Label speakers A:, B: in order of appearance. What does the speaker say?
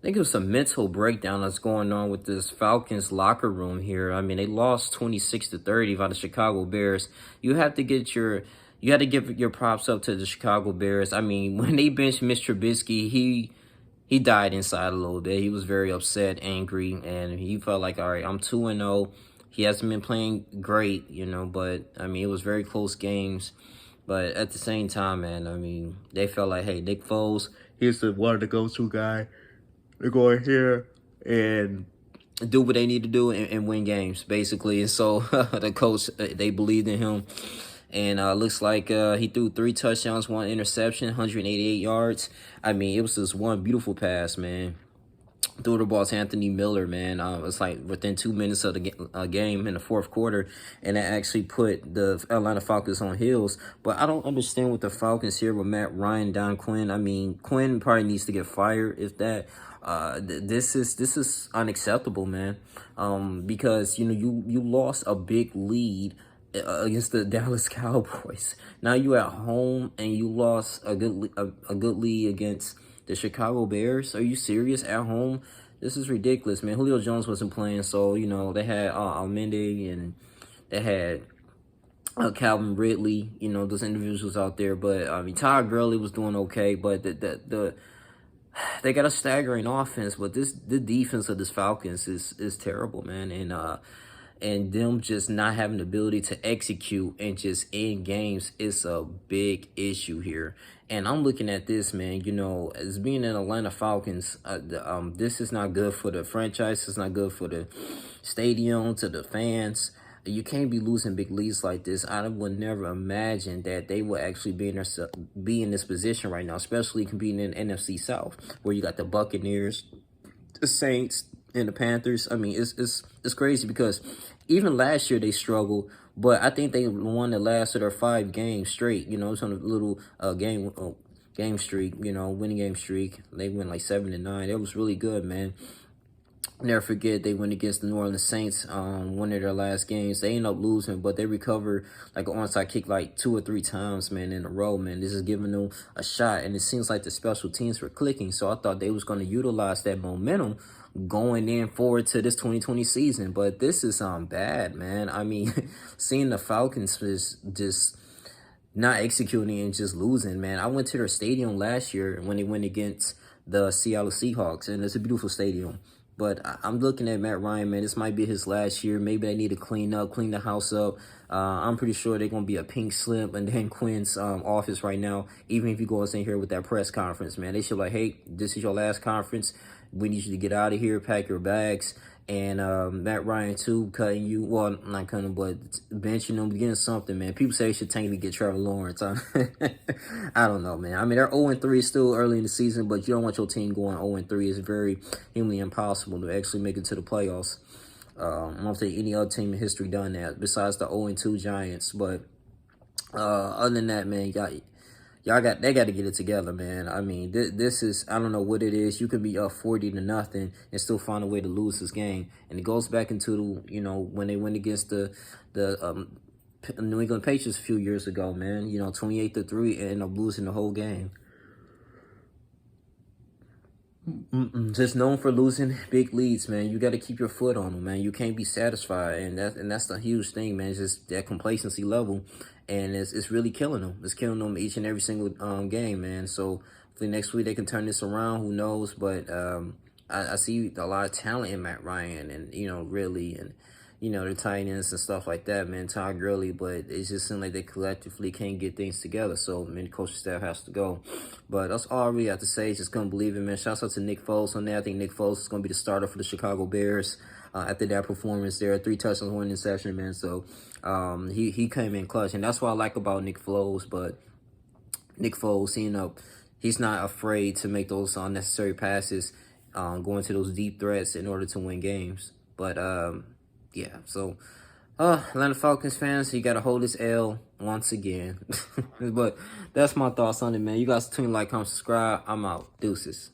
A: think it was a mental breakdown that's going on with this Falcons locker room here. I mean, they lost 26-30 by the Chicago Bears. You have to get your you had to give your props up to the Chicago Bears. I mean, when they benched Mr. Trubisky, he died inside a little bit. He was very upset, angry, and he felt like, all right, I'm 2-0. He hasn't been playing great, but I mean, it was very close games. But at the same time, man, I mean, they felt like, hey, Nick Foles, here's the one of the go-to guy. They're going here and do what they need to do and win games, basically. And so the coach, they believed in him. And looks like he threw 3 touchdowns, 1 interception, 188 yards. I mean, it was just one beautiful pass, man. Threw the ball to Anthony Miller, man. It's like within 2 minutes of the game in the fourth quarter, and that actually put the Atlanta Falcons on heels. But I don't understand with the Falcons here with Matt Ryan, Don Quinn. I mean, Quinn probably needs to get fired if that. This is unacceptable, man. Because you lost a big lead against the Dallas Cowboys. Now you at home and you lost a good lead against the Chicago Bears. Are you serious? At home? This is ridiculous, man. Julio Jones wasn't playing, so they had Almende and they had Calvin Ridley. Those individuals out there. But I mean, Todd Gurley was doing okay, but they got a staggering offense, but the defense of this Falcons is terrible, man. And them just not having the ability to execute and just end games is a big issue here. And I'm looking at this, man, as being an Atlanta Falcons, this is not good for the franchise. It's not good for the stadium, to the fans. You can't be losing big leads like this. I would never imagine that they would actually be in this position right now, especially competing in NFC South, where you got the Buccaneers, the Saints, and the Panthers. I mean, it's crazy because even last year they struggled, but I think they won the last of their 5 games straight. It's on a little game streak, winning game streak. They went like 7-9. It was really good, man. Never forget they went against the New Orleans Saints, one of their last games. They ended up losing, but they recovered like an onside kick like 2 or 3 times, man, in a row, man. This is giving them a shot, and it seems like the special teams were clicking. So I thought they was going to utilize that momentum going in forward to this 2020 season. But this is bad, man. I mean, seeing the Falcons is just not executing and just losing, man. I went to their stadium last year when they went against the Seattle Seahawks, and it's a beautiful stadium. But I'm looking at Matt Ryan, man. This might be his last year. Maybe they need to clean the house up. I'm pretty sure they're going to be a pink slip and then Quinn's office right now. Even if you go in here with that press conference, man, they should like, hey, this is your last conference. We need you to get out of here, pack your bags. And Matt Ryan, too, cutting you. Well, not cutting, but benching them, getting something, man. People say they should tank to get Trevor Lawrence. I don't know, man. I mean, they're 0-3 still early in the season, but you don't want your team going 0-3. It's very humanly impossible to actually make it to the playoffs. I don't think any other team in history done that besides the 0-2 Giants. But other than that, man, they got to get it together, man. I mean, this is, I don't know what it is. You could be up 40-0 and still find a way to lose this game. And it goes back into, when they went against the New England Patriots a few years ago, man. 28-3 and end up losing the whole game. Just known for losing big leads, man. You got to keep your foot on them, man. You can't be satisfied, and that's the huge thing, man. It's just that complacency level, and it's really killing them. It's killing them each and every single game, man. So hopefully next week they can turn this around. Who knows? But I see a lot of talent in Matt Ryan, and really, and the tight ends and stuff like that, man, Todd Gurley, but it just seems like they collectively can't get things together. So, I mean, the coaching staff has to go. But that's all I really have to say. Just couldn't believe it, man. Shouts out to Nick Foles on there. I think Nick Foles is going to be the starter for the Chicago Bears after that performance there. 3 touchdowns, 1 interception, man. So, he came in clutch. And that's what I like about Nick Foles. But Nick Foles, he's not afraid to make those unnecessary passes, going to those deep threats in order to win games. But, yeah, so Atlanta Falcons fans, you got to hold this L once again. But that's my thoughts on it, man. You guys tune, like, comment, subscribe. I'm out. Deuces.